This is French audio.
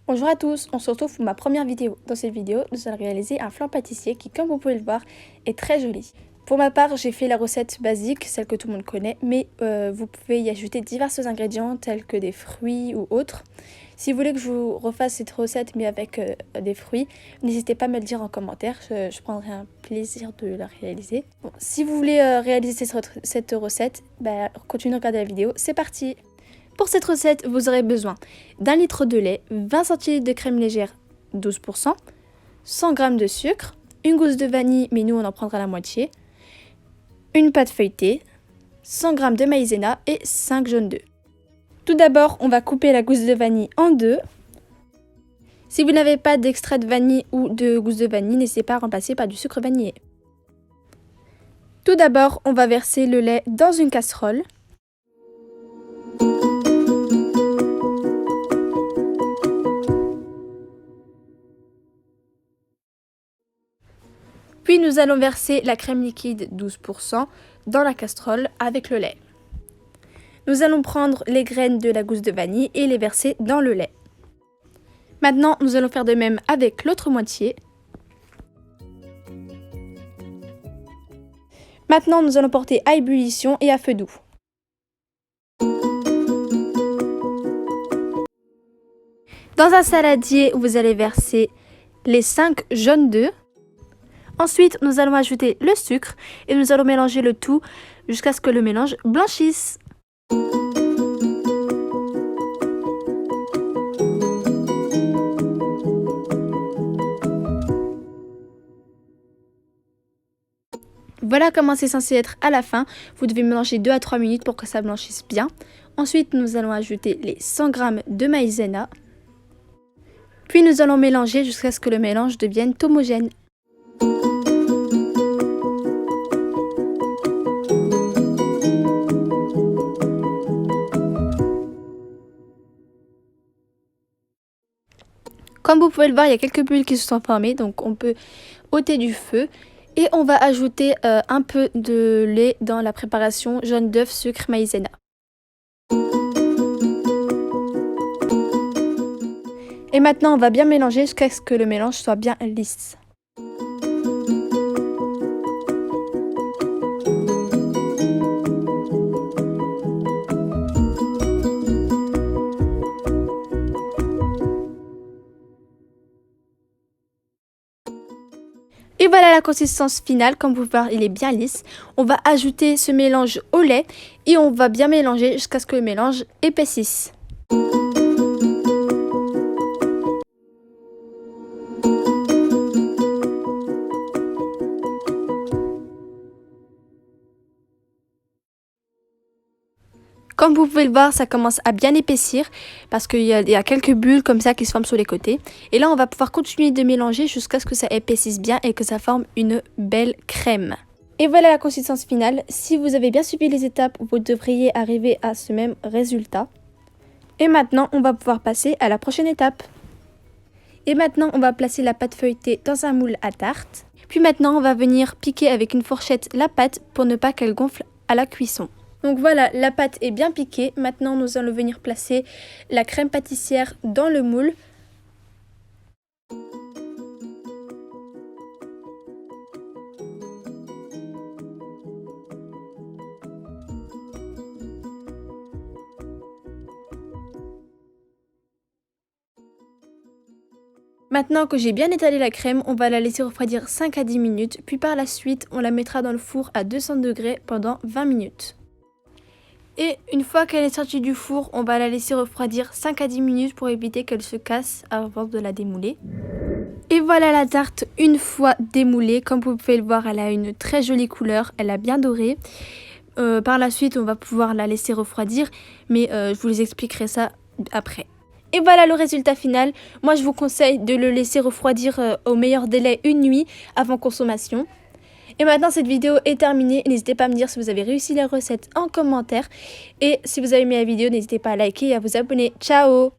Bonjour à tous, on se retrouve pour ma première vidéo. Dans cette vidéo, nous allons réaliser un flan pâtissier qui, comme vous pouvez le voir, est très joli. Pour ma part, j'ai fait la recette basique, celle que tout le monde connaît, mais vous pouvez y ajouter divers ingrédients tels que des fruits ou autres. Si vous voulez que je vous refasse cette recette mais avec des fruits, n'hésitez pas à me le dire en commentaire, je prendrai un plaisir de la réaliser. Bon, si vous voulez réaliser cette recette, continuez de regarder la vidéo, c'est parti! Pour cette recette, vous aurez besoin d'1 litre de lait, 20 centilitres de crème légère 12%, 100 g de sucre, une gousse de vanille, mais nous on en prendra la moitié, une pâte feuilletée, 100 g de maïzena et 5 jaunes d'œufs. Tout d'abord, on va couper la gousse de vanille en deux. Si vous n'avez pas d'extrait de vanille ou de gousse de vanille, n'hésitez pas à remplacer par du sucre vanillé. Tout d'abord, on va verser le lait dans une casserole. Puis nous allons verser la crème liquide 12% dans la casserole avec le lait. Nous allons prendre les graines de la gousse de vanille et les verser dans le lait. Maintenant, nous allons faire de même avec l'autre moitié. Maintenant, nous allons porter à ébullition et à feu doux. Dans un saladier, vous allez verser les 5 jaunes d'œufs. Ensuite, nous allons ajouter le sucre et nous allons mélanger le tout jusqu'à ce que le mélange blanchisse. Voilà comment c'est censé être à la fin. Vous devez mélanger 2 à 3 minutes pour que ça blanchisse bien. Ensuite, nous allons ajouter les 100 g de maïzena. Puis nous allons mélanger jusqu'à ce que le mélange devienne homogène. Comme vous pouvez le voir, il y a quelques bulles qui se sont formées, donc on peut ôter du feu. Et on va ajouter un peu de lait dans la préparation jaune d'œuf, sucre, maïzena. Et maintenant, on va bien mélanger jusqu'à ce que le mélange soit bien lisse. Et voilà la consistance finale, comme vous pouvez voir, il est bien lisse. On va ajouter ce mélange au lait et on va bien mélanger jusqu'à ce que le mélange épaississe. Comme vous pouvez le voir, ça commence à bien épaissir parce qu'il y a quelques bulles comme ça qui se forment sur les côtés. Et là, on va pouvoir continuer de mélanger jusqu'à ce que ça épaississe bien et que ça forme une belle crème. Et voilà la consistance finale. Si vous avez bien suivi les étapes, vous devriez arriver à ce même résultat. Et maintenant, on va pouvoir passer à la prochaine étape. Et maintenant, on va placer la pâte feuilletée dans un moule à tarte. Puis maintenant, on va venir piquer avec une fourchette la pâte pour ne pas qu'elle gonfle à la cuisson. Donc voilà, la pâte est bien piquée. Maintenant, nous allons venir placer la crème pâtissière dans le moule. Maintenant que j'ai bien étalé la crème, on va la laisser refroidir 5 à 10 minutes. Puis par la suite, on la mettra dans le four à 200 degrés pendant 20 minutes. Et une fois qu'elle est sortie du four, on va la laisser refroidir 5 à 10 minutes pour éviter qu'elle se casse avant de la démouler. Et voilà la tarte une fois démoulée. Comme vous pouvez le voir, elle a une très jolie couleur, elle a bien doré. Par la suite, on va pouvoir la laisser refroidir, mais je vous expliquerai ça après. Et voilà le résultat final. Moi, je vous conseille de le laisser refroidir au meilleur délai une nuit avant consommation. Et maintenant, cette vidéo est terminée. N'hésitez pas à me dire si vous avez réussi la recette en commentaire. Et si vous avez aimé la vidéo, n'hésitez pas à liker et à vous abonner. Ciao!